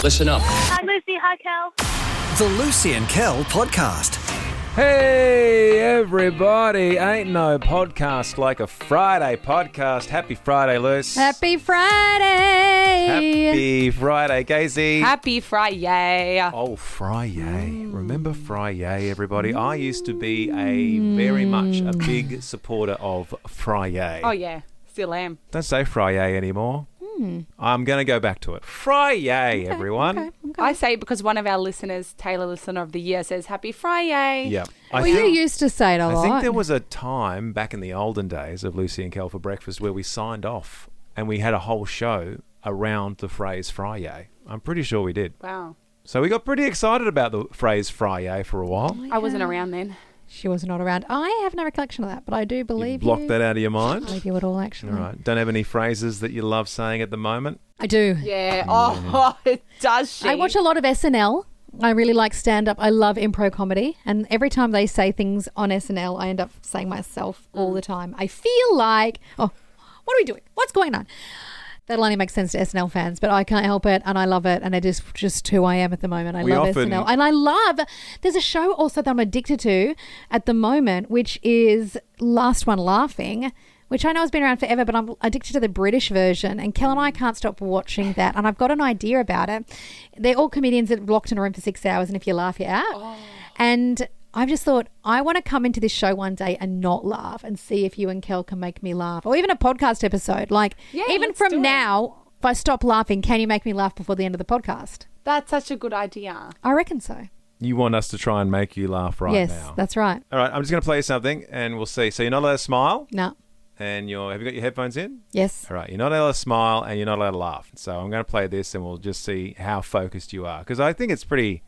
Listen up. Hi, Lucy. Hi, Kel. The Lucy and Kel podcast. Hey everybody, ain't no podcast like a Friday podcast. Happy Friday, Luce. Happy Friday. Happy Friday, Casey. Happy Friday. Oh, Friday. Remember Friday, everybody? I used to be very much a big supporter of Friday. Oh, yeah. Still am. Don't say Friday anymore. I'm going to go back to it. Friday, everyone. Okay. I say it because one of our listeners, Taylor Listener of the Year, says Happy Friday. Yeah. Well, you used to say it a lot. I think there was a time back in the olden days of Lucy and Kel for breakfast where we signed off and we had a whole show around the phrase Friday. I'm pretty sure we did. Wow. So we got pretty excited about the phrase Friday for a while. I wasn't around then. She was not around. I have no recollection of that, but I do believe you blocked that out of your mind? I believe you at all, actually. All right. Don't have any phrases that you love saying at the moment? I do. Yeah. Oh, it does she. I watch a lot of SNL. I really like stand-up. I love improv comedy. And every time they say things on SNL, I end up saying myself all the time. I feel like, what are we doing? What's going on? That'll only make sense to SNL fans, but I can't help it, and I love it, and it is just who I am at the moment. I love SNL. And I love, there's a show also that I'm addicted to at the moment, which is Last One Laughing, which I know has been around forever, but I'm addicted to the British version, and Kel and I can't stop watching that, and I've got an idea about it. They're all comedians that are locked in a room for 6 hours, and if you laugh, you're out. Oh. And I've just thought, I want to come into this show one day and not laugh and see if you and Kel can make me laugh. Or even a podcast episode. Like, even from now, if I stop laughing, can you make me laugh before the end of the podcast? That's such a good idea. I reckon so. You want us to try and make you laugh now? Yes, that's right. All right, I'm just going to play you something and we'll see. So you're not allowed to smile? No. And have you got your headphones in? Yes. All right, you're not allowed to smile and you're not allowed to laugh. So I'm going to play this and we'll just see how focused you are. Because I think it's pretty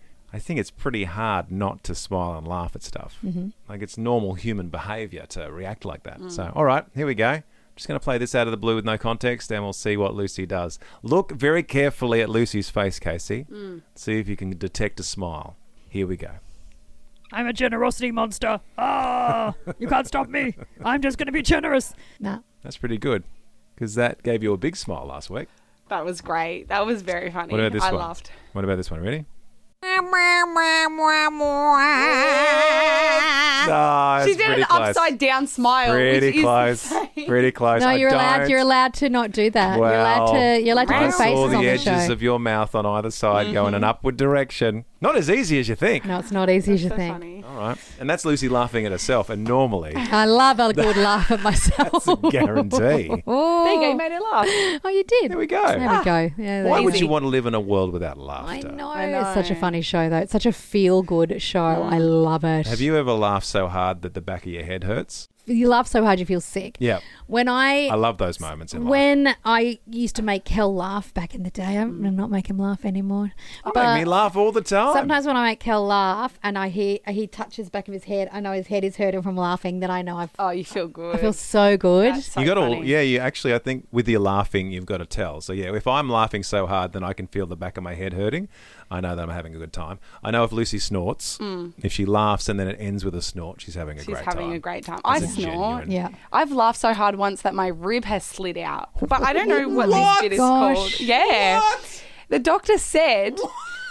hard not to smile and laugh at stuff. Mm-hmm. Like, it's normal human behaviour to react like that. So, all right, here we go. I'm just going to play this out of the blue with no context and we'll see what Lucy does. Look very carefully at Lucy's face, Casey. See if you can detect a smile. Here we go. I'm a generosity monster. You can't stop me. I'm just going to be generous. No. That's pretty good because that gave you a big smile last week. That was great. That was very funny. What about this one? I laughed. What about this one? Ready? She did an upside down smile. Pretty close. Pretty close. No, you're allowed to not do that. Well, you're allowed to put faces saw on the the show. edges of your mouth on either side go in an upward direction. Not as easy as you think. No, it's not easy as you think. Funny. All right. And that's Lucy laughing at herself. And normally, I love a good laugh at myself. that's a guarantee. Oh. There you go. You made her laugh. Oh, you did. There we go. There we go. Yeah, Why easy. would you want to live in a world without laughter? I know. It's such a funny show, though. It's such a feel-good show. I love it. Have you ever laughed so hard that the back of your head hurts? You laugh so hard you feel sick. Yeah. I love those moments in life. When I used to make Kel laugh back in the day, I'm not make him laugh anymore. You make me laugh all the time. Sometimes when I make Kel laugh and he touches the back of his head, I know his head is hurting from laughing, then I know you feel good. I feel so good. That's so you got funny. you actually, I think with your laughing, you've got to tell. So yeah, if I'm laughing so hard, then I can feel the back of my head hurting. I know that I'm having a good time. I know if Lucy snorts, if she laughs and then it ends with a snort, she's having a great time. She's having a great time. I snort. Genuine. Yeah. I've laughed so hard once that my rib has slid out. But I don't know what this bit is called. Yeah. What? The doctor said...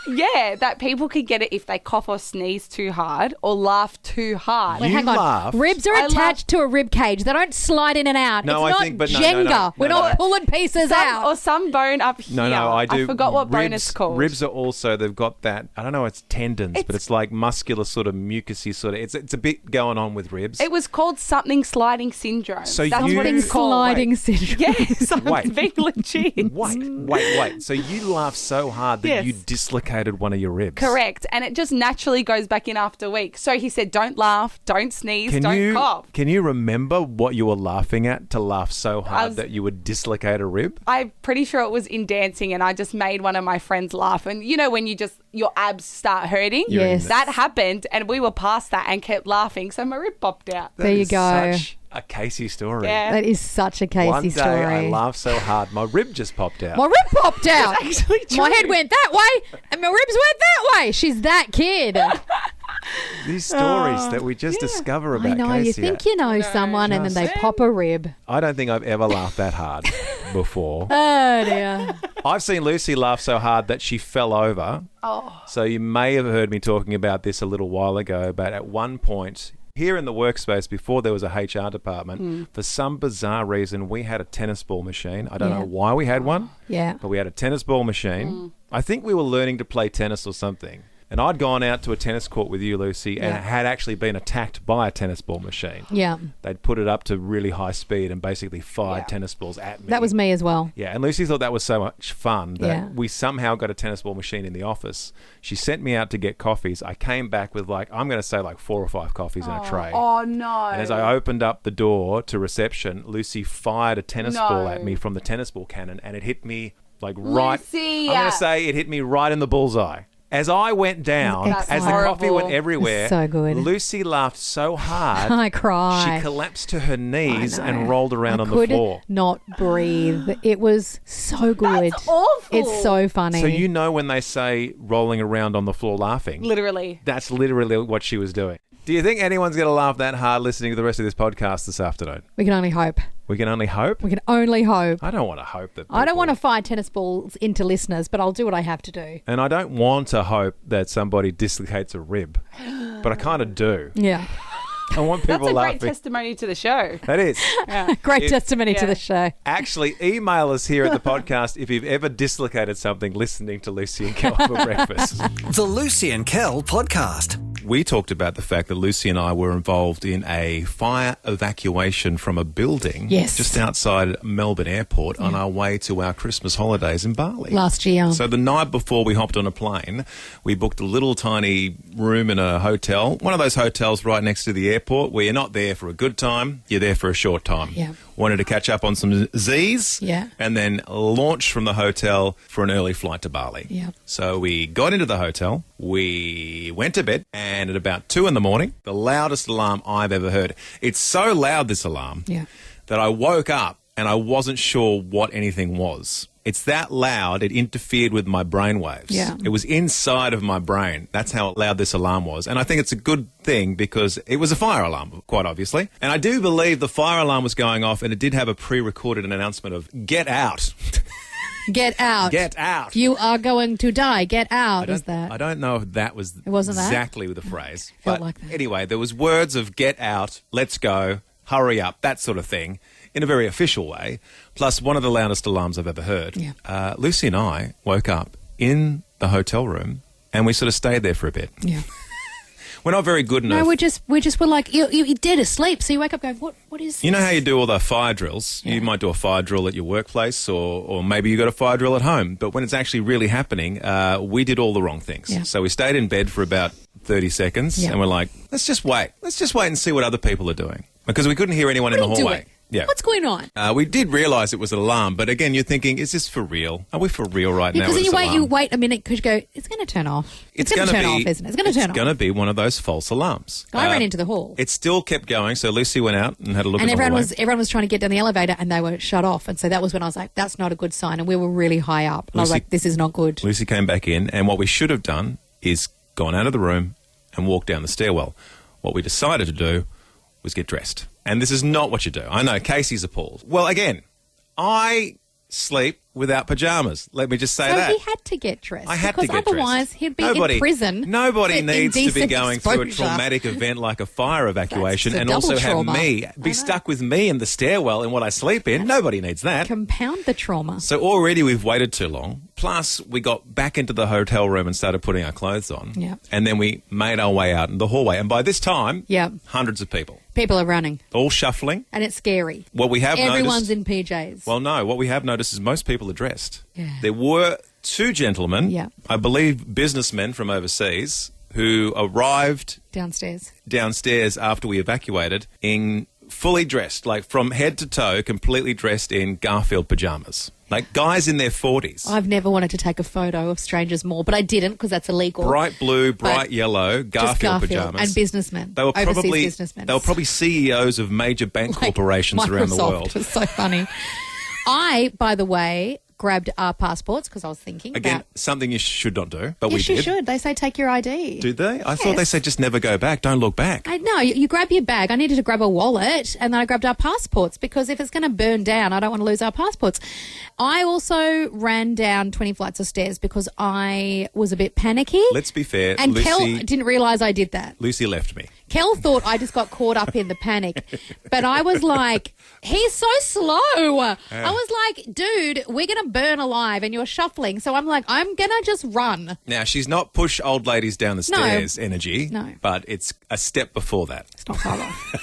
Yeah, that people could get it if they cough or sneeze too hard or laugh too hard. Wait, hang on. laughed. Ribs are attached to a rib cage. They don't slide in and out. No, it's I not think, but no, Jenga. no, no, We're not pulling pieces out. Or some bone up here. No, I do. I forgot what bone ribs, it's called. Ribs are also, they've got that, I don't know, it's tendons, but it's like muscular sort of mucousy sort of, it's a bit going on with ribs. It was called something sliding syndrome. So That's you- what it's called. Sliding syndrome. Yes, I'm Wait. being legit. Wait. So you laughed so hard that Yes. you dislocated one of your ribs. Correct. And it just naturally goes back in after a week. So he said, don't laugh, don't sneeze, don't cough. Can you remember what you were laughing at to laugh so hard that you would dislocate a rib? I'm pretty sure it was in dancing and I just made one of my friends laugh. And you know when your abs start hurting? Yes. That happened and we were past that and kept laughing. So my rib popped out. There you go. Such a Casey story. Yeah. That is such a Casey One day story. I laughed so hard, my rib just popped out. My rib popped out. actually true. My head went that way and my ribs went that way. She's that kid. These stories that we just discover about I know. Casey. You think you know someone and then they pop a rib. I don't think I've ever laughed that hard before. Oh, dear. I've seen Lucy laugh so hard that she fell over. Oh. So you may have heard me talking about this a little while ago, but at one point here in the workspace, before there was a HR department, for some bizarre reason, we had a tennis ball machine. I don't know why we had one, but we had a tennis ball machine. I think we were learning to play tennis or something. And I'd gone out to a tennis court with you, Lucy, and had actually been attacked by a tennis ball machine. Yeah. They'd put it up to really high speed and basically fired tennis balls at me. That was me as well. Yeah, and Lucy thought that was so much fun that we somehow got a tennis ball machine in the office. She sent me out to get coffees. I came back with I'm going to say 4 or 5 coffees in a tray. Oh, no. And as I opened up the door to reception, Lucy fired a tennis ball at me from the tennis ball cannon, and it hit me right... Lucy! I'm going to say it hit me right in the bullseye. As I went down, as the coffee went everywhere, so good. Lucy laughed so hard, I cried. she collapsed to her knees and rolled around on the floor. Not breathe. It was so good. That's awful. It's so funny. So you know when they say rolling around on the floor laughing? Literally. That's literally what she was doing. Do you think anyone's going to laugh that hard listening to the rest of this podcast this afternoon? We can only hope. We can only hope? We can only hope. I don't want to hope that I don't want to fire tennis balls into listeners, but I'll do what I have to do. And I don't want to hope that somebody dislocates a rib, but I kind of do. Yeah. I want people That's a laughing. great testimony to the show. That is. Great testimony to the show. Actually, email us here at the podcast if you've ever dislocated something listening to Lucy and Kel for breakfast. The Lucy and Kel Podcast. We talked about the fact that Lucy and I were involved in a fire evacuation from a building just outside Melbourne Airport on our way to our Christmas holidays in Bali. Last year. So the night before we hopped on a plane, we booked a little tiny room in a hotel, one of those hotels right next to the airport where you're not there for a good time, you're there for a short time. Yeah. Wanted to catch up on some Z's and then launch from the hotel for an early flight to Bali. Yeah. So we got into the hotel, we went to bed, and at about 2 a.m, the loudest alarm I've ever heard. It's so loud, this alarm, that I woke up and I wasn't sure what anything was. It's that loud, it interfered with my brainwaves. Yeah. It was inside of my brain. That's how loud this alarm was. And I think it's a good thing because it was a fire alarm, quite obviously. And I do believe the fire alarm was going off and it did have a pre-recorded announcement of, get out. Get out. Get out. You are going to die. Get out. I don't know if that was wasn't exactly the phrase. Felt But like that. anyway, there was words of get out, let's go, hurry up, that sort of thing, in a very official way, plus one of the loudest alarms I've ever heard. Yeah. Lucy and I woke up in the hotel room and we sort of stayed there for a bit. Yeah. We're not very good enough. No, we're like, you're dead asleep. So you wake up going, what is this? You know how you do all the fire drills? Yeah. You might do a fire drill at your workplace or maybe you got a fire drill at home. But when it's actually really happening, we did all the wrong things. Yeah. So we stayed in bed for about 30 seconds and we're like, let's just wait. Let's just wait and see what other people are doing. Because we couldn't hear anyone in the hallway. Doing? Yeah. What's going on? We did realise it was an alarm, but again, you're thinking, is this for real? Are we for real right now? Because you wait a minute because you go, it's going to turn off. It's going to turn off, isn't it? It's going to turn off. It's going to be one of those false alarms. I ran into the hall. It still kept going, so Lucy went out and had a look at the hallway. And everyone was trying to get down the elevator and they were shut off. And so that was when I was like, that's not a good sign. And we were really high up. And I was like, this is not good. Lucy came back in, and what we should have done is gone out of the room and walked down the stairwell. What we decided to do was get dressed. And this is not what you do. I know, Casey's appalled. Well, again, I sleep without pyjamas. Let me just say that. So he had to get dressed. I had to get dressed. Because otherwise he'd be in prison. Nobody needs to be indecent going through a exposure. traumatic event like a fire evacuation That's a and also double trauma. have me be stuck with me in the stairwell in what I sleep in. Nobody needs that. Compound the trauma. So already we've waited too long. Plus, we got back into the hotel room and started putting our clothes on. Yeah. And then we made our way out in the hallway. And by this time, Yeah. hundreds of people. People are running. All shuffling. And it's scary. What we have Everyone's noticed... in PJs. Well, no. What we have noticed is most people are dressed. Yeah. There were 2 gentlemen, Yeah. I believe businessmen from overseas, who arrived downstairs after we evacuated in fully dressed, like from head to toe, completely dressed in Garfield pyjamas. Like guys in their 40s. I've never wanted to take a photo of strangers more, but I didn't because that's illegal. Bright blue, bright But yellow, Garfield pyjamas. And businessmen. They were Overseas probably businessmen. They were probably CEOs of major bank Like corporations around the Microsoft. world. It's so funny. I, by the way, grabbed our passports because I was thinking Again, about... something you should not do, but we Yes, did. you should. They say take your ID. Did they? I thought they said just never go back. Don't look back. No, you grab your bag. I needed to grab a wallet, and then I grabbed our passports because if it's going to burn down, I don't want to lose our passports. I also ran down 20 flights of stairs because I was a bit panicky. Let's be fair. And Lucy, Kel didn't realise I did that. Lucy left me. Kel thought I just got caught up in the panic. But I was like, he's so slow. I was like, dude, we're going to burn alive and you're shuffling. So I'm like, I'm going to just run. Now, she's not push old ladies down the stairs energy, but it's a step before that. It's not far off.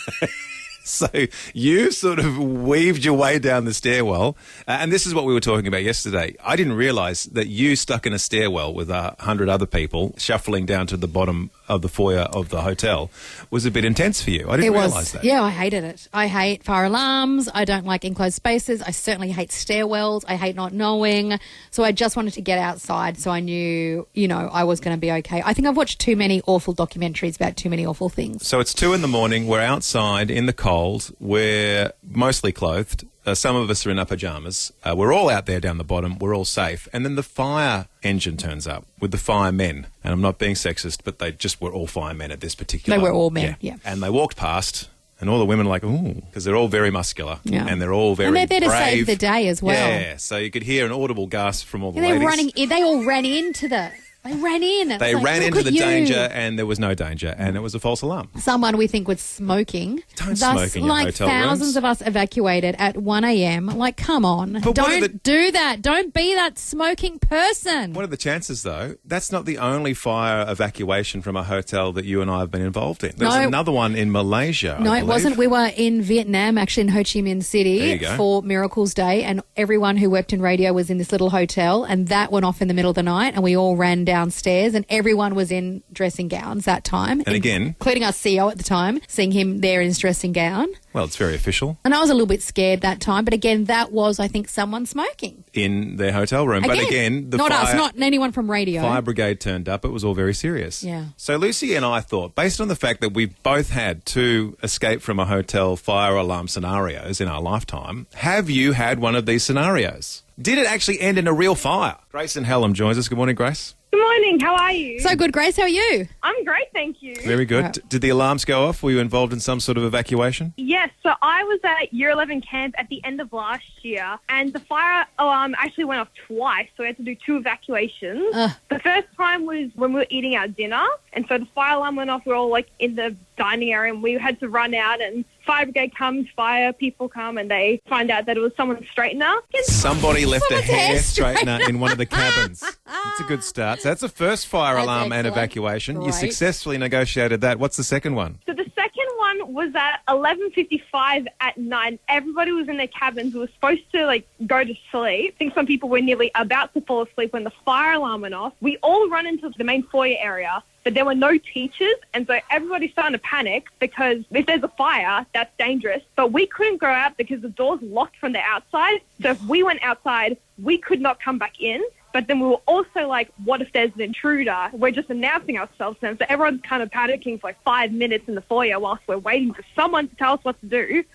So you sort of weaved your way down the stairwell. And this is what we were talking about yesterday. I didn't realise that you stuck in a stairwell with 100 other people shuffling down to the bottom of the foyer of the hotel was a bit intense for you. I didn't realise that. Yeah, I hated it. I hate fire alarms. I don't like enclosed spaces. I certainly hate stairwells. I hate not knowing. So I just wanted to get outside so I knew, I was going to be okay. I think I've watched too many awful documentaries about too many awful things. So it's 2 a.m. We're outside in the cold. We're mostly clothed. Some of us are in our pyjamas. We're all out there down the bottom. We're all safe. And then the fire engine turns up with the firemen. And I'm not being sexist, but they just were all firemen at this particular... They were all men, yeah. And they walked past, and all the women were like, ooh, because they're all very muscular. Yeah. And they're all very And they're there brave. to save the day as well. Yeah, so you could hear an audible gasp from all the They're ladies. running in. They all ran into the... They ran in. They ran into the danger, and there was no danger, and it was a false alarm. Someone we think was smoking. Don't smoke in your hotel thousands rooms. of us evacuated at 1 a.m. Like, come on. But Don't do that. Don't be that smoking person. What are the chances, though? That's not the only fire evacuation from a hotel that you and I have been involved in. There's another one in Malaysia, No, I it believe. wasn't. We were in Vietnam, actually in Ho Chi Minh There City you go. for Miracles Day, and everyone who worked in radio was in this little hotel, and that went off in the middle of the night, and we all ran downstairs, and everyone was in dressing gowns that time. And again... Including our CEO at the time, seeing him there in his dressing gown. Well, it's very official. And I was a little bit scared that time, but again, that was, I think, someone smoking. In their hotel room. But again, the not fire... us, not anyone from radio. Fire brigade turned up. It was all very serious. Yeah. So Lucy and I thought, based on the fact that we've both had 2 escape from a hotel fire alarm scenarios in our lifetime, have you had one of these scenarios? Did it actually end in a real fire? Grace and Hallam joins us. Good morning, Grace. Good morning. How are you? So good, Grace. How are you? I'm great, thank you. Very good. Right. Did the alarms go off? Were you involved in some sort of evacuation? Yes, so I was at Year 11 camp at the end of last year, and the fire alarm actually went off twice, so we had to do 2 evacuations. The first time was when we were eating our dinner, and so the fire alarm went off. We were all in the dining area, and we had to run out, and fire brigade comes, fire people come, and they find out that it was someone's straightener. Somebody left a Someone's hair hair straightener in one of the cabins. It's a good start. So that's the first fire That's alarm and excellent. evacuation. You Great. successfully negotiated that. What's the second one? So the second one was at 11:55 at night. Everybody was in their cabins. We were supposed to go to sleep. I think some people were nearly about to fall asleep when the fire alarm went off. We all run into the main foyer area, but there were no teachers, and so everybody's starting to panic because if there's a fire, that's dangerous. But we couldn't go out because the door's locked from the outside. So if we went outside, we could not come back in. But then we were also like, what if there's an intruder? We're just announcing ourselves then. So everyone's kind of panicking for 5 minutes in the foyer whilst we're waiting for someone to tell us what to do.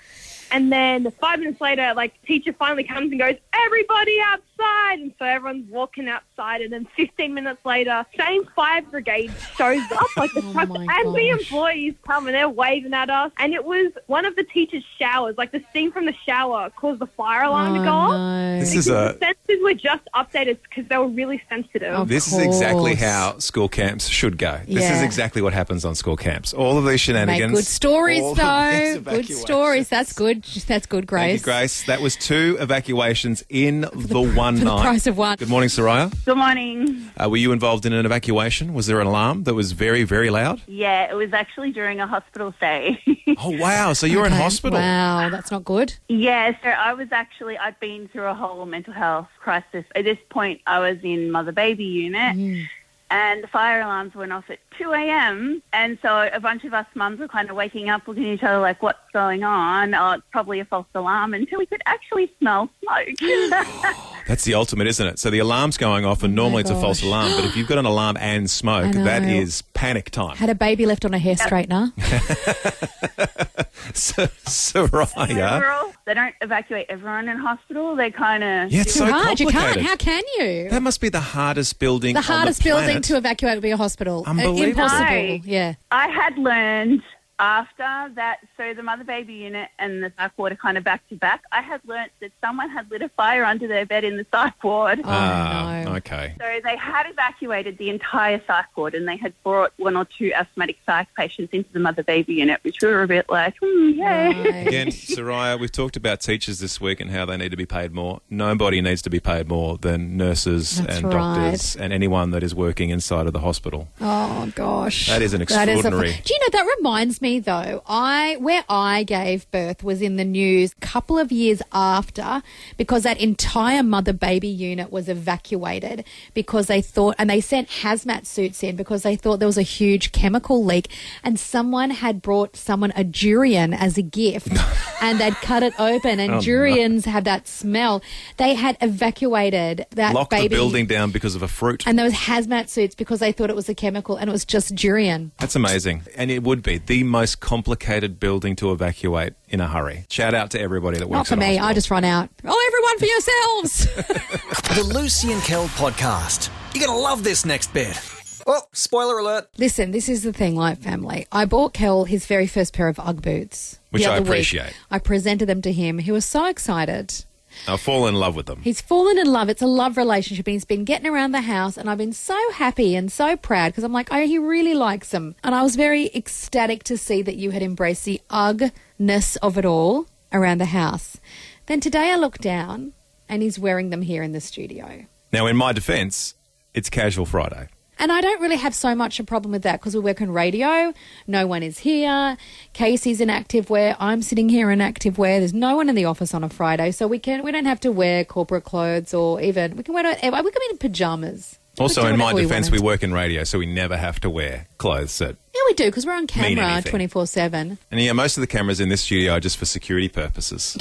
And then 5 minutes later, teacher finally comes and goes, everybody outside. And so everyone's walking outside. And then 15 minutes later, same fire brigade shows up. The truck, my and the gosh. employees come and they're waving at us. And it was one of the teacher's showers. The steam from the shower caused the fire alarm to go off. No. This is a... The sensors were just updated because they were really sensitive. Of This is exactly course. how school camps should go. This is Yeah. exactly what happens on school camps. All of these shenanigans. Make good stories, all of these though. Good evacuations. stories. That's good. That's good, Grace. Thank you, Grace. That was 2 evacuations in the one For the night. price of one. Good morning, Soraya. Good morning. Were you involved in an evacuation? Was there an alarm that was very, very loud? Yeah, it was actually during a hospital stay. Oh, wow. So you're in Okay. hospital. Wow, that's not good. Yeah, so I'd been through a whole mental health crisis. At this point, I was in mother-baby unit. And the fire alarms went off at 2 a.m. And so a bunch of us mums were kind of waking up, looking at each other like, what's going on? Oh, it's probably a false alarm, until we could actually smell smoke. That's the ultimate, isn't it? So the alarm's going off, and normally it's a false alarm. But if you've got an alarm and smoke, that is panic time. Had a baby left on a hair straightener. Soraya. They don't evacuate everyone in hospital. They kind of... Yeah, it's so hard. You complicated. can't. How can you? That must be the hardest building The on hardest the planet. building to evacuate would be a hospital. Unbelievable. Impossible. No. Yeah. I had learned after that, so the mother baby unit and the psych ward are kind of back to back. I had learnt that someone had lit a fire under their bed in the psych ward. Oh, no. Okay. So they had evacuated the entire psych ward, and they had brought 1 or 2 asthmatic psych patients into the mother baby unit, which we were a bit like, yay. Right. Again, Soraya, we've talked about teachers this week and how they need to be paid more. Nobody needs to be paid more than nurses That's and doctors and anyone that is working inside of the hospital. Oh, gosh. That is an extraordinary... Do you know, that reminds me, though, where I gave birth was in the news a couple of years after, because that entire mother-baby unit was evacuated because they thought, and they sent hazmat suits in because they thought there was a huge chemical leak, and someone had brought someone a durian as a gift and they'd cut it open, and durians have that smell. They had evacuated that Locked baby. the building down because of a fruit. And there was hazmat suits because they thought it was a chemical, and it was just durian. That's amazing. And it would be the most complicated building to evacuate in a hurry. Shout out to everybody that works Not for at a me. hospital. I just run out. Oh, everyone for yourselves. The Lucy and Kel podcast. You're going to love this next bit. Oh, spoiler alert. Listen, this is the thing, like family. I bought Kel his very first pair of UGG boots. Which the I other week. appreciate. I presented them to him. He was so excited. I'll fall in love with them. He's fallen in love. It's a love relationship, and he's been getting around the house, and I've been so happy and so proud because I'm like, oh, he really likes them. And I was very ecstatic to see that you had embraced the Ugg-ness of it all around the house. Then today I look down, and he's wearing them here in the studio. Now, in my defence, it's Casual Friday. And I don't really have so much a problem with that because we work on radio. No one is here. Casey's in active wear. I'm sitting here in active wear. There's no one in the office on a Friday, so we don't have to wear corporate clothes, or even we can wear whatever. We can be in pyjamas. Also, We can do in my whatever we defence, wanted. we work in radio, so we never have to wear clothes that... Yeah, we do because we're on Mean camera anything. 24/7. And yeah, most of the cameras in this studio are just for security purposes.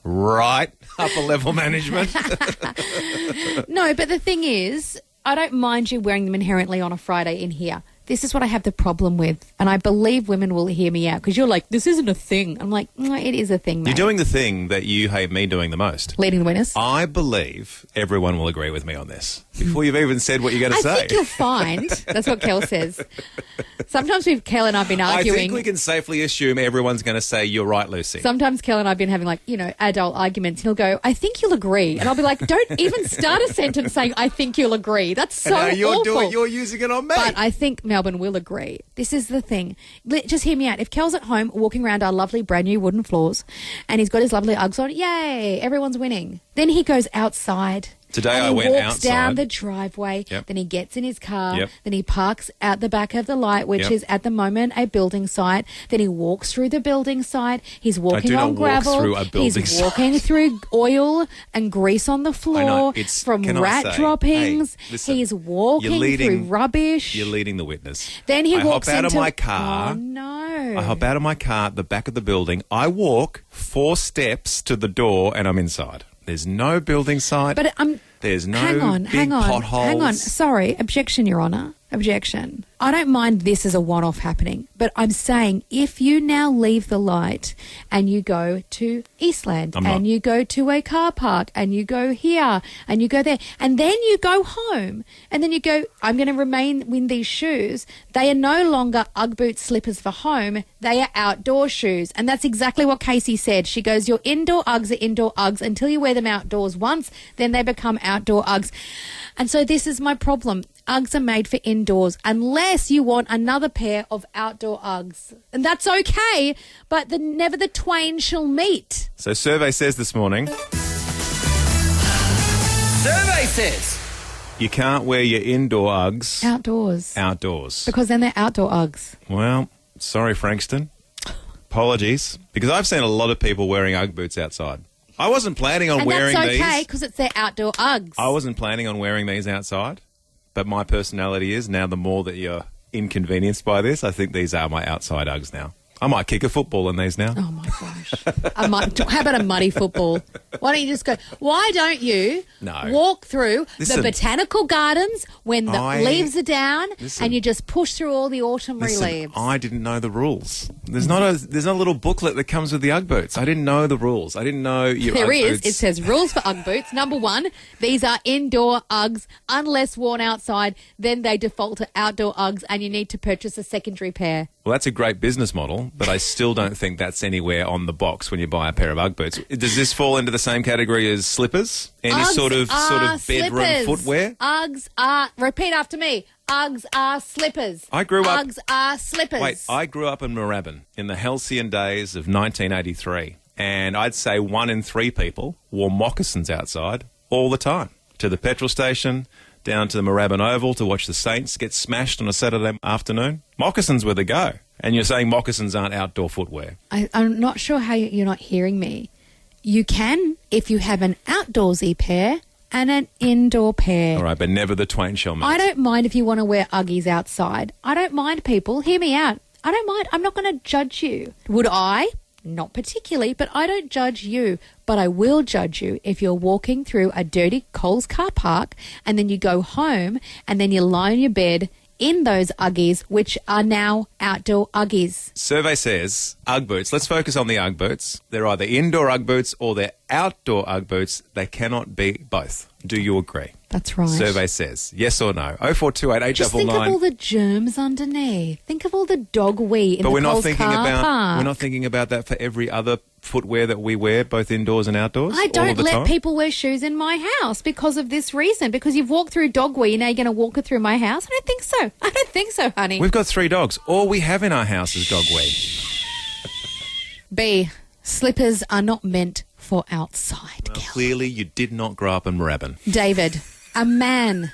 Right? Upper level management. No, but the thing is, I don't mind you wearing them inherently on a Friday in here. This is what I have the problem with, and I believe women will hear me out because you're like, this isn't a thing. I'm like, no, it is a thing, mate. You're doing the thing that you hate me doing the most. Leading the winners. I believe everyone will agree with me on this before you've even said what you're going to say. I think you'll find, that's what Kel says. Sometimes Kel and I've been arguing. I think we can safely assume everyone's going to say, you're right, Lucy. Sometimes Kel and I've been having adult arguments. He'll go, I think you'll agree. And I'll be like, don't even start a sentence saying, I think you'll agree. That's so and now awful. you're using it on me. But I think Melbourne will agree. This is the thing. Just hear me out. If Kel's at home walking around our lovely brand new wooden floors and he's got his lovely Uggs on, yay, everyone's winning. Then he goes outside. Today and I he went walks outside. down the driveway. Yep. Then he gets in his car. Yep. Then he parks out the back of the light, which Yep. is at the moment a building site. Then he walks through the building site. He's walking do not on walk gravel. through a building He's site. walking through oil and grease on the floor I know. It's- from can I rat say, droppings. hey, listen, He's walking you're leading- through rubbish. You're leading the witness. Then he I walks hop out into of my car. Oh no! I hop out of my car at the back of the building. I walk 4 steps to the door and I'm inside. There's no building site. But There's no hang on, big hang on, potholes. hang on. Sorry, objection, Your Honour. Objection. I don't mind this as a one-off happening, but I'm saying if you now leave the light and you go to Eastland and you go to a car park and you go here and you go there and then you go home and then you go, I'm going to remain in these shoes. They are no longer Ugg boot slippers for home. They are outdoor shoes. And that's exactly what Casey said. She goes, your indoor Uggs are indoor Uggs until you wear them outdoors once, then they become outdoor Uggs. And so this is my problem. Uggs are made for indoors unless you want another pair of outdoor Uggs. And that's okay, but never the twain shall meet. So survey says this morning, Survey says. you can't wear your indoor Uggs Outdoors. outdoors. Because then they're outdoor Uggs. Well, sorry, Frankston. Apologies. Because I've seen a lot of people wearing Ugg boots outside. I wasn't planning on And wearing that's these. okay because it's their outdoor Uggs. I wasn't planning on wearing these outside, but my personality is now the more that you're inconvenienced by this, I think these are my outside Uggs now. I might kick a football in these now. Oh, my gosh. How about a muddy football? Why don't you just go? Why don't you walk through the botanical gardens when the leaves are down and you just push through all the autumnary leaves? I didn't know the rules. There's not a little booklet that comes with the UGG boots. I didn't know the rules. I didn't know your There UGG is. boots. It says rules for UGG boots. Number 1, these are indoor UGGs. Unless worn outside, then they default to outdoor UGGs and you need to purchase a secondary pair. Well, that's a great business model, but I still don't think that's anywhere on the box when you buy a pair of UGG boots. Does this fall into the same category as slippers? Any Uggs sort of bedroom slippers. footwear? UGGs are, repeat after me, UGGs are slippers. UGGs are slippers. Wait, I grew up in Moorabbin in the halcyon days of 1983, and I'd say 1 in 3 people wore moccasins outside all the time. To the petrol station, down to the Moorabbin Oval to watch the Saints get smashed on a Saturday afternoon. Moccasins were the go. And you're saying moccasins aren't outdoor footwear. I'm not sure how you're not hearing me. You can if you have an outdoorsy pair and an indoor pair. All right, but never the twain shall meet. I don't mind if you want to wear Uggies outside. I don't mind, people. Hear me out. I don't mind. I'm not going to judge you. Would I? Not particularly, but I don't judge you. But I will judge you if you're walking through a dirty Coles car park and then you go home and then you lie on your bed in those Uggies, which are now outdoor Uggies. Survey says UGG boots. Let's focus on the UGG boots. They're either indoor UGG boots or they're outdoor UGG boots. They cannot be both. Do you agree? That's right. Survey says yes or no. 0428 Just think of all the germs underneath. Think of all the dog wee in the Coles car park. We're not thinking about that for every other footwear that we wear, both indoors and outdoors. I don't let time? people wear shoes in my house because of this reason. Because you've walked through dog wee, now you're going to walk it through my house. I don't think so. I don't think so, honey. We've got 3 dogs. All we have in our house is dog wee. B, slippers are not meant for outside. Well, clearly you did not grow up in Moorabbin. David, a man.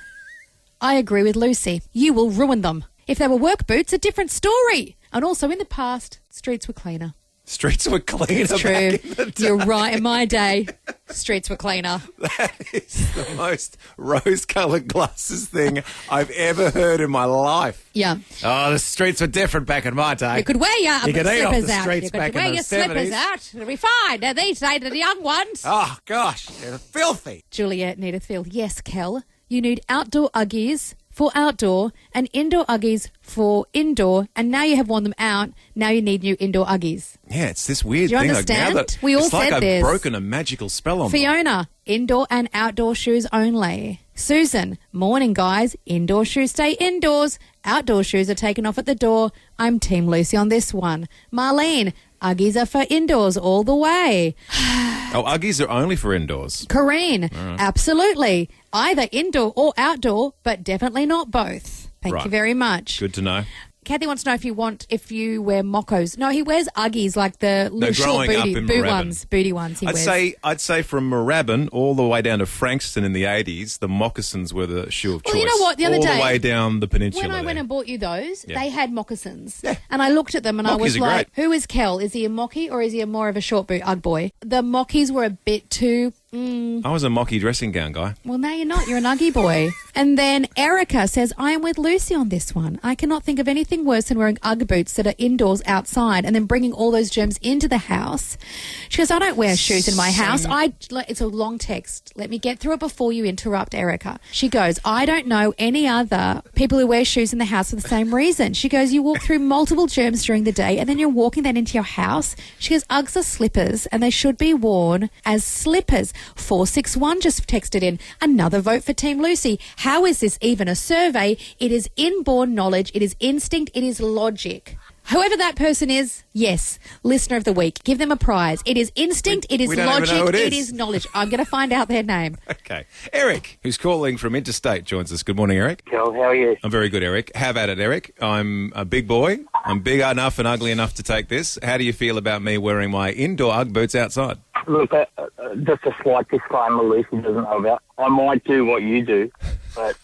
I agree with Lucy. You will ruin them. If they were work boots, a different story. And also in the past, streets were cleaner. Streets were cleaner. It's true. Back in the day. You're right. In my day, streets were cleaner. That is the most rose-coloured glasses thing I've ever heard in my life. Yeah. Oh, the streets were different back in my day. You could wear your You could eat off slippers the out. streets You could back in wear the your slippers 70s. out. It'll be fine. Now these days, the young ones. Oh, gosh, they're filthy. Juliet Needithfield. Yes, Kel. You need outdoor Uggies for outdoor and indoor Uggies for indoor. And now you have worn them out. Now you need new indoor Uggies. Yeah, it's this weird Do you thing. understand? Now that We all it's like said I've this. broken a magical spell on them. Fiona, indoor and outdoor shoes only. Susan, morning guys, indoor shoes stay indoors. Outdoor shoes are taken off at the door. I'm Team Lucy on this one. Marlene, Uggies are for indoors all the way. Oh, Uggies are only for indoors. Corrine, absolutely. Either indoor or outdoor, but definitely not both. Thank Right. you very much. Good to know. Kathy wants to know if you wear moccos. No, he wears Uggies, like the little short growing up booty in boot Moorabbin. ones. Booty ones he I'd wears. say from Moorabbin all the way down to Frankston in the 80s, the moccasins were the shoe of choice. Well, you know what? The other all day, the way down the peninsula. when I went there. and bought you those, Yeah. they had moccasins. Yeah. And I looked at them and I Mockies was are like, great. who is Kel? Is he a mockie or is he more of a short boot Ugg boy? The mockies were a bit too... I was a mocky dressing gown guy. Well, now you're not. You're an Uggy boy. And then Erica says, I am with Lucy on this one. I cannot think of anything worse than wearing Ugg boots that are indoors outside and then bringing all those germs into the house. She goes, I don't wear shoes in my house. It's a long text. Let me get through it before you interrupt, Erica. She goes, I don't know any other people who wear shoes in the house for the same reason. She goes, you walk through multiple germs during the day and then you're walking that into your house. She goes, Uggs are slippers and they should be worn as slippers. 461 just texted in. Another vote for Team Lucy. How is this even a survey? It is inborn knowledge. It is instinct. It is logic. Whoever that person is, yes, listener of the week. Give them a prize. It is instinct. It is we don't even logic. know who it It is. is knowledge. I'm going to find out their name. Okay. Eric, who's calling from Interstate, joins us. Good morning, Eric. Kel, how are you? I'm very good, Eric. Have at it, Eric. I'm a big boy. I'm big enough and ugly enough to take this. How do you feel about me wearing my indoor Ugg boots outside? Look, just a slight disclaimer Lucy doesn't know about. I might do what you do, but...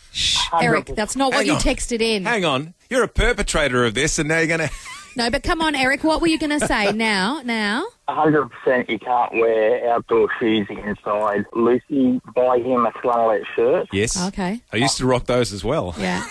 Eric, that's not what Hang you on. texted in. Hang on. You're a perpetrator of this and now you're going to... No, but come on, Eric. What were you going to say now? 100% you can't wear outdoor shoes inside. Lucy, buy him a flannelette shirt. Yes. Okay. I used to rock those as well. Yeah.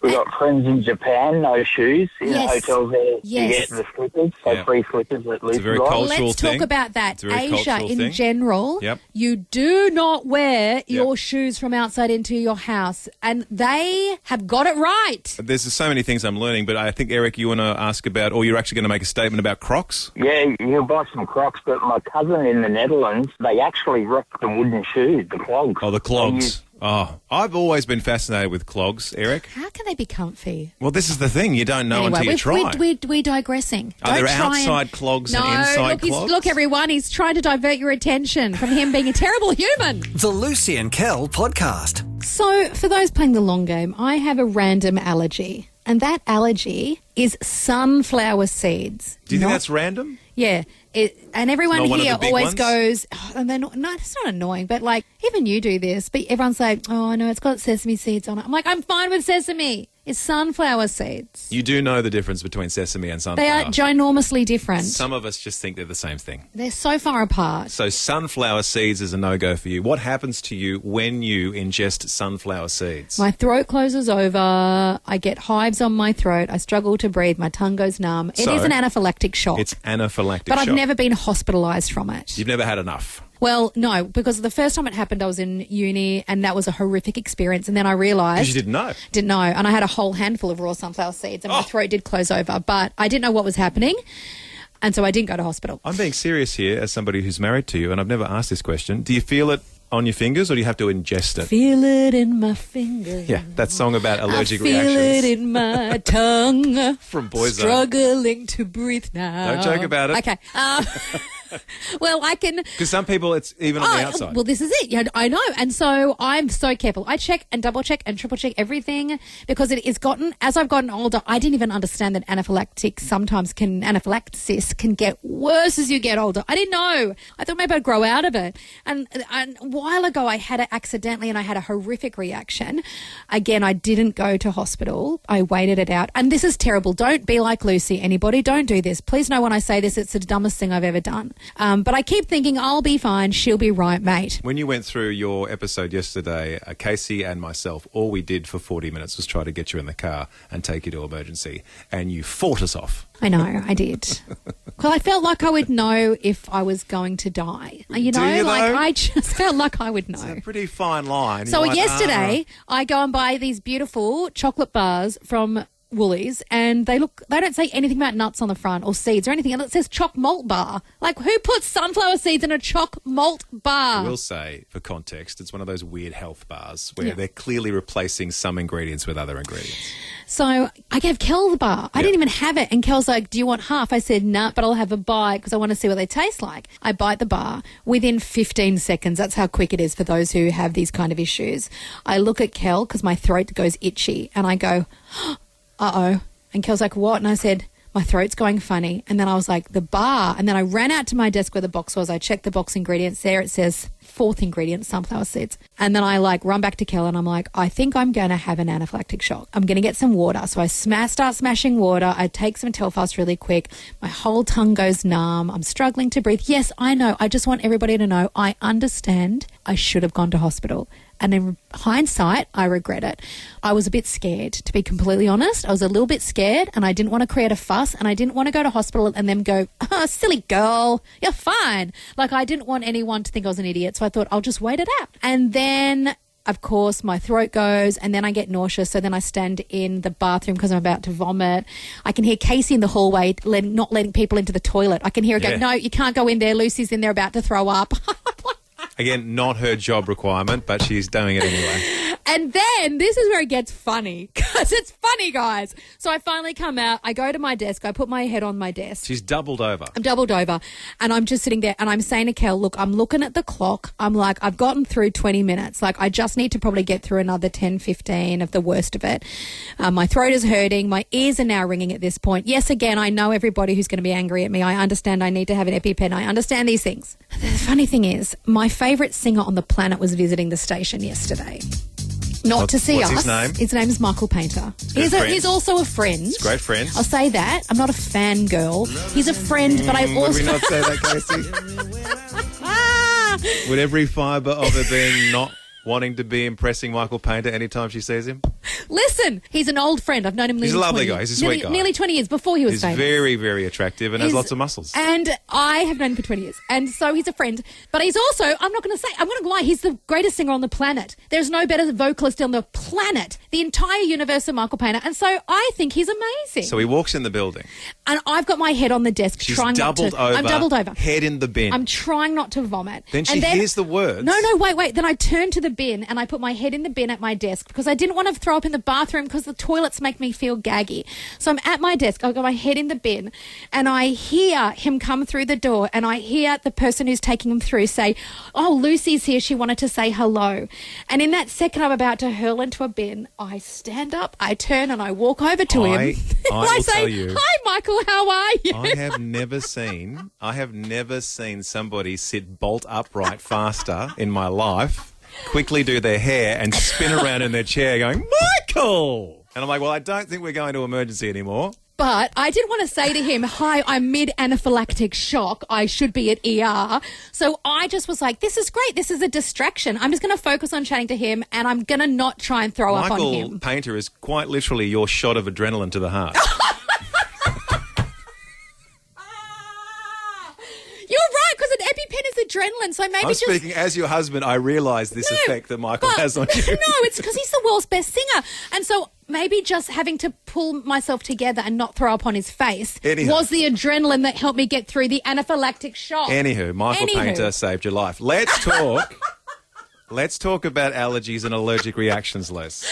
We've got friends in Japan, no shoes. In Yes. hotels there, Yes. you get the slippers, so Yeah. free slippers at least. a very cultural Let's thing. talk about that. It's a very Asia, cultural in thing. general, Yep. you do not wear your shoes from outside into your house. And they have got it right. There's so many things I'm learning, but I think, Eric, you want to ask about, or you're actually going to make a statement about Crocs? Yeah, you'll buy some Crocs, but my cousin in the Netherlands, they actually rock the wooden shoes, the clogs. Oh, the clogs. Oh, I've always been fascinated with clogs, Eric. How can they be comfy? Well, this is the thing. You don't know until you try. We're digressing. Are there Don't try outside clogs and No, inside look, clogs? look, everyone, he's trying to divert your attention from him being a terrible human. The Lucy and Kel podcast. So, for those playing the long game, I have a random allergy. And that allergy is sunflower seeds. Do you think Not- that's random? Yeah. And everyone Not one of here the big always ones? goes, oh, and they're not, no, it's not annoying, but like, even you do this, but everyone's like, oh, no, it's got sesame seeds on it. I'm like, I'm fine with sesame. It's sunflower seeds. You do know the difference between sesame and sunflower. They are ginormously different. Some of us just think they're the same thing. They're so far apart. So sunflower seeds is a no-go for you. What happens to you when you ingest sunflower seeds? My throat closes over. I get hives on my throat. I struggle to breathe. My tongue goes numb. It So, is an anaphylactic shock. It's anaphylactic but shock. I've never been hospitalised from it. You've never had enough. Well, no, because the first time it happened, I was in uni and that was a horrific experience. And then I realised... Because you didn't know. Didn't know. And I had a whole handful of raw sunflower seeds and my throat did close over. But I didn't know what was happening. And so I didn't go to hospital. I'm being serious here as somebody who's married to you, and I've never asked this question. Do you feel it on your fingers or do you have to ingest it? Feel it in my fingers. Yeah, that song about allergic I feel reactions. it in my tongue. From Boyzone. Struggling to breathe now. Don't joke about it. Okay. Well, I can... Because some people, it's even on the outside. Well, this is it. Yeah, I know. And so I'm so careful. I check and double check and triple check everything because it is gotten, as I've gotten older, I didn't even understand that anaphylaxis can get worse as you get older. I didn't know. I thought maybe I'd grow out of it. And a while ago, I had it accidentally and I had a horrific reaction. Again, I didn't go to hospital. I waited it out. And this is terrible. Don't be like Lucy, anybody. Don't do this. Please know when I say this, it's the dumbest thing I've ever done. But I keep thinking, I'll be fine. She'll be right, mate. When you went through your episode yesterday, Casey and myself, all we did for 40 minutes was try to get you in the car and take you to emergency, and you fought us off. I know, I did. Well, I felt like I would know if I was going to die. You know, Do you, like though? I just felt like I would know. It's a pretty fine line. So You're like, yesterday, I go and buy these beautiful chocolate bars from Woolies, and they don't say anything about nuts on the front or seeds or anything, and it says choc malt bar. Like, who puts sunflower seeds in a choc malt bar? I will say, for context, it's one of those weird health bars where they're clearly replacing some ingredients with other ingredients. So I gave Kel the bar. I didn't even have it. And Kel's like, do you want half? I said, nah, but I'll have a bite because I want to see what they taste like. I bite the bar. Within 15 seconds, that's how quick it is for those who have these kind of issues. I look at Kel because my throat goes itchy and I go, uh-oh. And Kel's like, what? And I said, my throat's going funny. And then I was like, the bar. And then I ran out to my desk where the box was. I checked the box ingredients. There it says fourth ingredient, sunflower seeds. And then I run back to Kel and I'm like, I think I'm going to have an anaphylactic shock. I'm going to get some water. So I start smashing water. I take some Telfast really quick. My whole tongue goes numb. I'm struggling to breathe. Yes, I know. I just want everybody to know I understand. I should have gone to hospital. And in hindsight, I regret it. I was a bit scared, to be completely honest. I was a little bit scared and I didn't want to create a fuss and I didn't want to go to hospital and them go, oh, silly girl, you're fine. Like, I didn't want anyone to think I was an idiot. So I thought I'll just wait it out. And then, of course, my throat goes and then I get nauseous. So then I stand in the bathroom because I'm about to vomit. I can hear Casey in the hallway not letting people into the toilet. I can hear her go, no, you can't go in there. Lucy's in there about to throw up. Again, not her job requirement, but she's doing it anyway. And then this is where it gets funny, because it's funny, guys. So I finally come out. I go to my desk. I put my head on my desk. She's doubled over. I'm doubled over. And I'm just sitting there and I'm saying to Kel, look, I'm looking at the clock. I'm like, I've gotten through 20 minutes. Like, I just need to probably get through another 10, 15 of the worst of it. My throat is hurting. My ears are now ringing at this point. Yes, again, I know everybody who's going to be angry at me. I understand I need to have an EpiPen. I understand these things. The funny thing is, my favourite singer on the planet was visiting the station yesterday. Not to see what's us. his name? His name is Michael Painter. He's also a friend. He's great friends. I'll say that. I'm not a fangirl. He's a friend, but I also... Would we not say that, Casey? Would every fibre of her being not wanting to be impressing Michael Painter anytime she sees him? Listen, he's an old friend. I've known him. He's a lovely guy. He's a sweet guy. Nearly 20 years before he was He's famous. very, very attractive and has lots of muscles. And I have known him for 20 years. And so he's a friend. But he's also, I'm not going to lie, he's the greatest singer on the planet. There's no better vocalist on the planet. The entire universe of Michael Painter. And so I think he's amazing. So he walks in the building. And I've got my head on the desk She's trying doubled not to. over. I'm doubled over. Head in the bin. I'm trying not to vomit. Then she hears the words. No, wait. Then I turn to the bin and I put my head in the bin at my desk because I didn't want to throw up in the bathroom because the toilets make me feel gaggy. So I'm at my desk. I've got my head in the bin and I hear him come through the door and I hear the person who's taking him through say, "Oh, Lucy's here. She wanted to say hello." And in that second I'm about to hurl into a bin, I stand up, I turn and I walk over to him. I I will say, tell you. "Hi, Michael. How are you?" I have never seen somebody sit bolt upright faster in my life, quickly do their hair and spin around in their chair going, "Michael!" And I'm like, well, I don't think we're going to emergency anymore. But I did want to say to him, "Hi, I'm mid-anaphylactic shock. I should be at ER." So I just was like, this is great. This is a distraction. I'm just going to focus on chatting to him and I'm going to not try and throw up on him. Michael Painter is quite literally your shot of adrenaline to the heart. You're right, because an EpiPen is adrenaline, so maybe I'm speaking as your husband. I realise this effect that Michael has on you. No, it's because he's the world's best singer. And so maybe just having to pull myself together and not throw up on his face was the adrenaline that helped me get through the anaphylactic shock. Anywho, Michael Painter saved your life. Let's talk. Let's talk about allergies and allergic reactions, Les.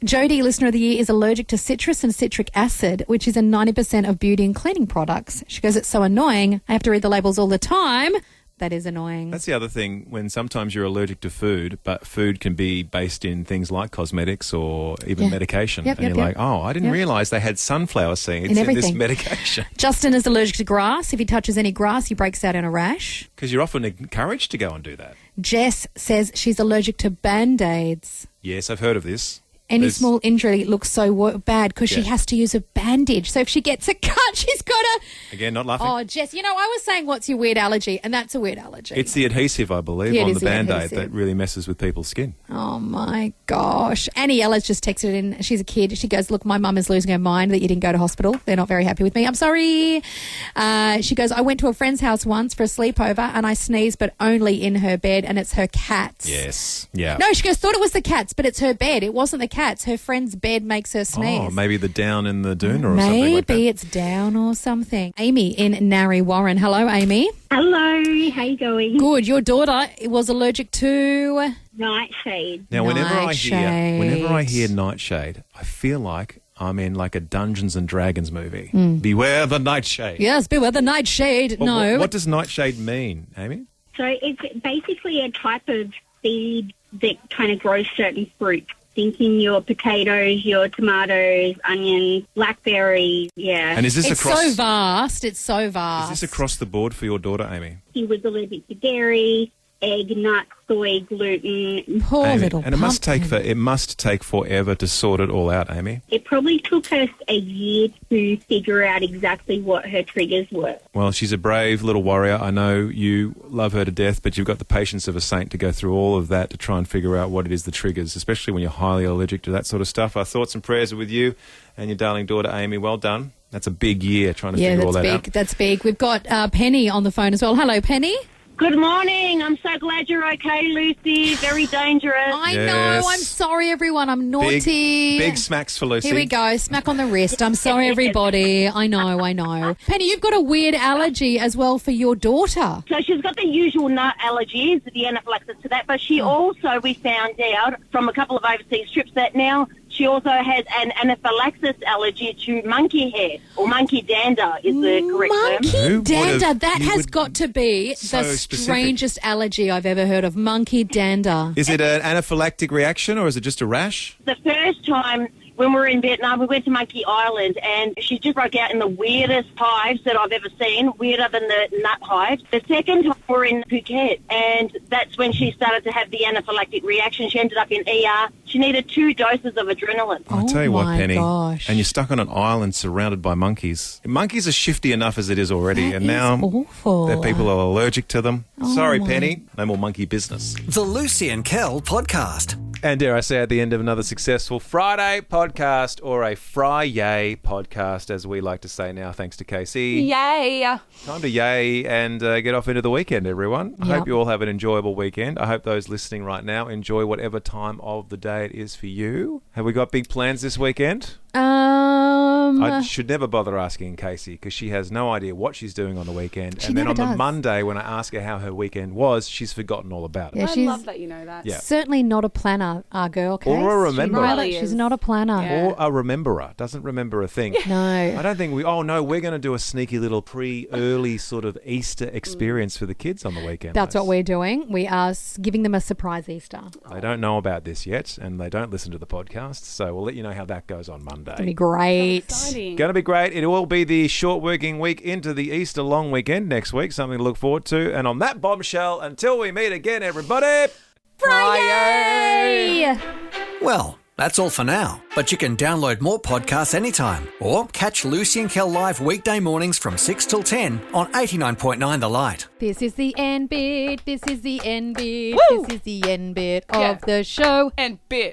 Jodie, Listener of the Year, is allergic to citrus and citric acid, which is in 90% of beauty and cleaning products. She goes, "It's so annoying. I have to read the labels all the time." That is annoying. That's the other thing, when sometimes you're allergic to food, but food can be based in things like cosmetics or even medication. And you're like, oh, I didn't realise they had sunflower seeds in this medication. Justin is allergic to grass. If he touches any grass, he breaks out in a rash. Because you're often encouraged to go and do that. Jess says she's allergic to Band-Aids. Yes, I've heard of this. Any small injury looks so bad because she has to use a bandage. So if she gets a cut, she's got to... Again, not laughing. Oh, Jess, I was saying, what's your weird allergy? And that's a weird allergy. It's the adhesive, I believe, on the Band-Aid that really messes with people's skin. Oh, my gosh. Annie Ella's just texted in. She's a kid. She goes, "Look, my mum is losing her mind that you didn't go to hospital. They're not very happy with me. I'm sorry." She goes, "I went to a friend's house once for a sleepover and I sneezed, but only in her bed, and it's her cats." Yes. Yeah. No, she goes, "Thought it was the cats, but it's her bed. It wasn't the cats. Her friend's bed makes her sneeze." Oh, maybe the down in the doona or something like that. Maybe it's down or something. Amy in Narre Warren. Hello, Amy. Hello, how you going? Good. Your daughter was allergic to nightshade. Now, whenever I hear nightshade, I feel like I'm in like a Dungeons and Dragons movie. Beware the nightshade. Yes, beware the nightshade. Well, what does nightshade mean, Amy? So it's basically a type of seed that kind of grows certain fruits. Thinking your potatoes, your tomatoes, onions, blackberries, And is this It's so vast. It's so vast. Is this across the board for your daughter, Amy? He was allergic to dairy, egg, nuts, soy, gluten. Poor Amy, little and it must take forever to sort it all out, Amy. It probably took us a year to figure out exactly what her triggers were. Well, she's a brave little warrior. I know you love her to death, but you've got the patience of a saint to go through all of that to try and figure out what it is that triggers, especially when you're highly allergic to that sort of stuff. Our thoughts and prayers are with you and your darling daughter, Amy. Well done. That's a big year trying to figure all that out. That's big. We've got Penny on the phone as well. Hello, Penny. Good morning. I'm so glad you're okay, Lucy. Very dangerous. I know. I'm sorry, everyone. I'm naughty. Big smacks for Lucy. Here we go. Smack on the wrist. I'm sorry, everybody. I know. Penny, you've got a weird allergy as well for your daughter. So she's got the usual nut allergies, the anaphylaxis to that, but she also, we found out from a couple of overseas trips that now she also has an anaphylaxis allergy to monkey hair, or monkey dander is the correct term. Monkey dander. That has got to be the strangest allergy I've ever heard of. Monkey dander. Is it an anaphylactic reaction or is it just a rash? The first time when we were in Vietnam, we went to Monkey Island, and she just broke out in the weirdest hives that I've ever seen, weirder than the nut hives. The second time we were in Phuket, and that's when she started to have the anaphylactic reaction. She ended up in ER. She needed 2 doses of adrenaline. I'll tell you what, Penny, gosh. and you're stuck on an island surrounded by monkeys. Monkeys are shifty enough as it is already, and now that people are allergic to them. Sorry, Penny, no more monkey business. The Lucy and Kel Podcast. And dare I say, at the end of another successful Friday podcast, or a Fry-yay podcast, as we like to say now, thanks to Casey. Yay. Time to yay and get off into the weekend, everyone. I Yep. hope you all have an enjoyable weekend. I hope those listening right now enjoy whatever time of the day it is for you. Have we got big plans this weekend? I should never bother asking Casey because she has no idea what she's doing on the weekend. And then on the Monday, when I ask her how her weekend was, she's forgotten all about it. Yeah, I love that you know that. Yeah. certainly not a planner, our girl, Case. Or a rememberer. really She's is. not a planner. Yeah. Or a rememberer. Doesn't remember a thing. No. I don't think we're going to do a sneaky little early sort of Easter experience for the kids on the weekend. That's what we're doing. We are giving them a surprise Easter. They don't know about this yet, and they don't listen to the podcast, so we'll let you know how that goes on Monday. It's going to be great. Exciting. Going to be great. It will be the short working week into the Easter long weekend next week, something to look forward to. And on that bombshell, until we meet again, everybody, Friday! Well, that's all for now. But you can download more podcasts anytime or catch Lucy and Kel live weekday mornings from 6 till 10 on 89.9 The Light. This is the end bit. This is the end bit. Woo! This is the end bit Yeah. of the show. And bit.